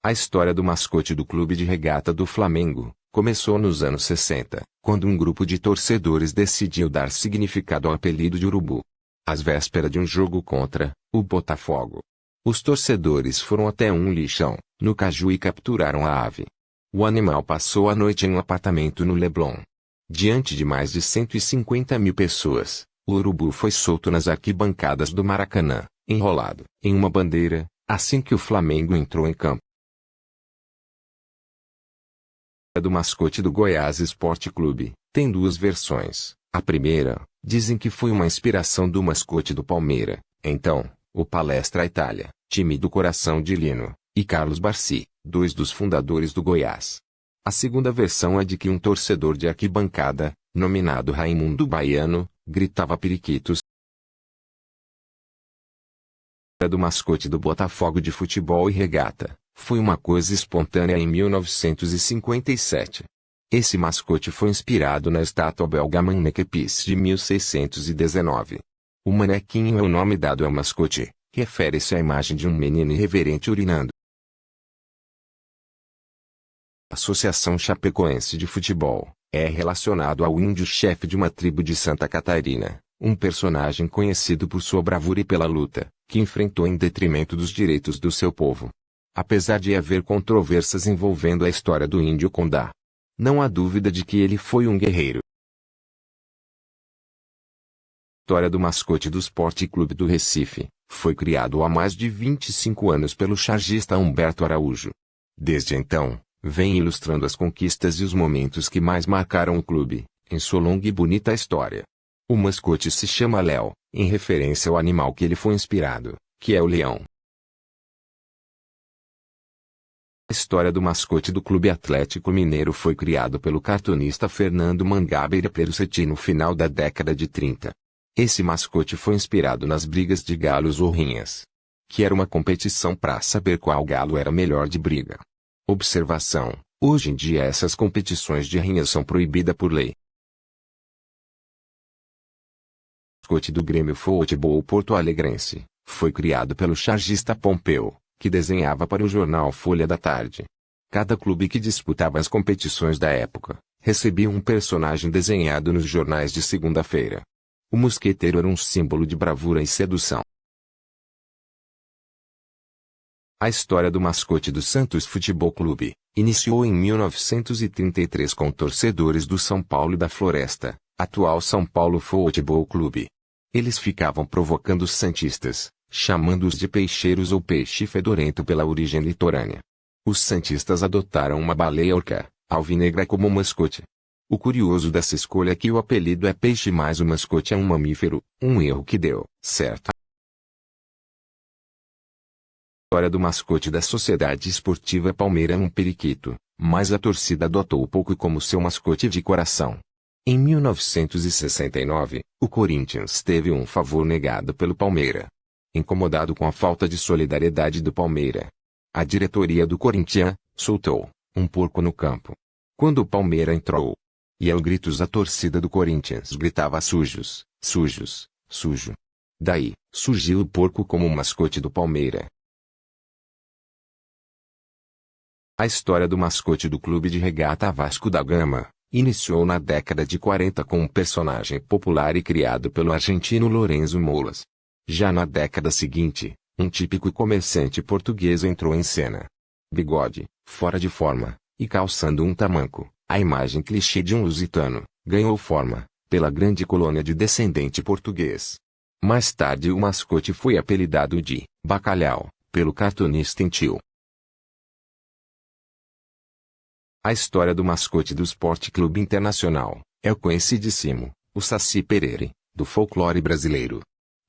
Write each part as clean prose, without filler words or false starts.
A história do mascote do Clube de Regata do Flamengo começou nos anos 60, quando um grupo de torcedores decidiu dar significado ao apelido de Urubu. Às vésperas de um jogo contra o Botafogo, os torcedores foram até um lixão, no Caju, e capturaram a ave. O animal passou a noite em um apartamento no Leblon. Diante de mais de 150 mil pessoas, o urubu foi solto nas arquibancadas do Maracanã, enrolado em uma bandeira, assim que o Flamengo entrou em campo. Do mascote do Goiás Esporte Clube tem duas versões. A primeira, dizem que foi uma inspiração do mascote do Palmeira, então, o Palestra Itália, time do coração de Lino e Carlos Barsi, dois dos fundadores do Goiás. A segunda versão é de que um torcedor de arquibancada, nominado Raimundo Baiano, gritava periquitos. Do mascote do Botafogo de Futebol e Regata foi uma coisa espontânea em 1957. Esse mascote foi inspirado na estátua belga Mannekepis de 1619. O manequinho é o nome dado ao mascote, refere-se à imagem de um menino irreverente urinando. A Associação Chapecoense de Futebol é relacionado ao índio-chefe de uma tribo de Santa Catarina, um personagem conhecido por sua bravura e pela luta, que enfrentou em detrimento dos direitos do seu povo. Apesar de haver controvérsias envolvendo a história do índio Condá, não há dúvida de que ele foi um guerreiro. A história do mascote do Sport Clube do Recife foi criado há mais de 25 anos pelo chargista Humberto Araújo. Desde então, vem ilustrando as conquistas e os momentos que mais marcaram o clube, em sua longa e bonita história. O mascote se chama Léo, em referência ao animal que ele foi inspirado, que é o leão. A história do mascote do Clube Atlético Mineiro foi criado pelo cartunista Fernando Mangabeira Perusetti no final da década de 30. Esse mascote foi inspirado nas brigas de galos ou rinhas, que era uma competição para saber qual galo era melhor de briga. Observação: hoje em dia essas competições de rinhas são proibidas por lei. O mascote do Grêmio Futebol Porto Alegrense foi criado pelo chargista Pompeu, que desenhava para o jornal Folha da Tarde. Cada clube que disputava as competições da época recebia um personagem desenhado nos jornais de segunda-feira. O mosqueteiro era um símbolo de bravura e sedução. A história do mascote do Santos Futebol Clube iniciou em 1933 com torcedores do São Paulo e da Floresta, atual São Paulo Futebol Clube. Eles ficavam provocando os santistas, chamando-os de peixeiros ou peixe fedorento pela origem litorânea. Os santistas adotaram uma baleia orca, alvinegra, como mascote. O curioso dessa escolha é que o apelido é peixe, mas o mascote é um mamífero, um erro que deu certo. A história do mascote da Sociedade Esportiva Palmeira é um periquito, mas a torcida adotou o pouco como seu mascote de coração. Em 1969, o Corinthians teve um favor negado pelo Palmeira. Incomodado com a falta de solidariedade do Palmeira, a diretoria do Corinthians soltou um porco no campo. Quando o Palmeira entrou, e aos gritos a torcida do Corinthians gritava sujos, sujos, sujo. Daí, surgiu o porco como mascote do Palmeira. A história do mascote do Clube de Regata Vasco da Gama iniciou na década de 40 com um personagem popular e criado pelo argentino Lorenzo Molas. Já na década seguinte, um típico comerciante português entrou em cena. Bigode, fora de forma, e calçando um tamanco, a imagem clichê de um lusitano, ganhou forma, pela grande colônia de descendente português. Mais tarde o mascote foi apelidado de Bacalhau, pelo cartunista Intil. A história do mascote do Sport Clube Internacional é o conhecidíssimo, o Saci Pererê, do folclore brasileiro.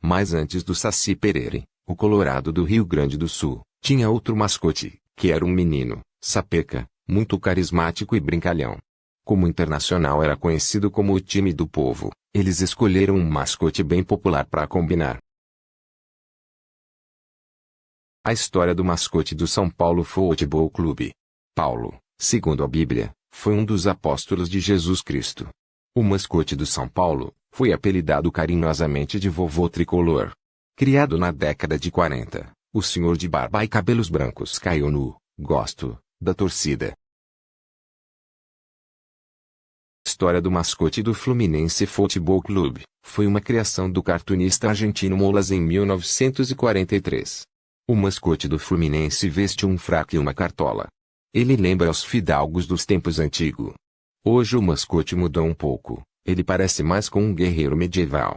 Mas antes do Saci Pererê, o Colorado do Rio Grande do Sul tinha outro mascote, que era um menino, sapeca, muito carismático e brincalhão. Como o Internacional era conhecido como o time do povo, eles escolheram um mascote bem popular para combinar. A história do mascote do São Paulo Futebol Clube. Paulo, segundo a Bíblia, foi um dos apóstolos de Jesus Cristo. O mascote do São Paulo foi apelidado carinhosamente de Vovô Tricolor. Criado na década de 40, o senhor de barba e cabelos brancos caiu no Gosto, da torcida. História do mascote do Fluminense Futebol Clube. Foi uma criação do cartunista argentino Molas em 1943. O mascote do Fluminense veste um fraque e uma cartola. Ele lembra os fidalgos dos tempos antigos. Hoje o mascote mudou um pouco, ele parece mais com um guerreiro medieval.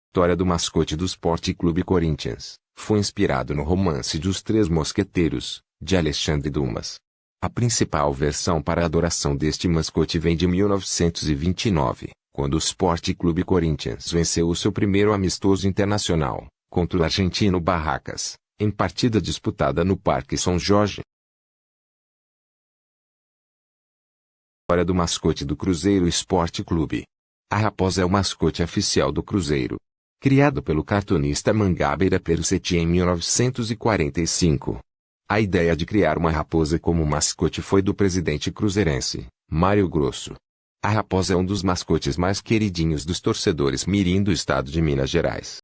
História do mascote do Sport Clube Corinthians. Foi inspirado no romance dos Três Mosqueteiros, de Alexandre Dumas. A principal versão para a adoração deste mascote vem de 1929, quando o Sport Clube Corinthians venceu o seu primeiro amistoso internacional, contra o argentino Barracas, em partida disputada no Parque São Jorge. História do mascote do Cruzeiro Esporte Clube. A raposa é o mascote oficial do Cruzeiro. Criado pelo cartunista Mangabeira Persetti em 1945. A ideia de criar uma raposa como mascote foi do presidente cruzeirense, Mário Grosso. A raposa é um dos mascotes mais queridinhos dos torcedores mirim do estado de Minas Gerais.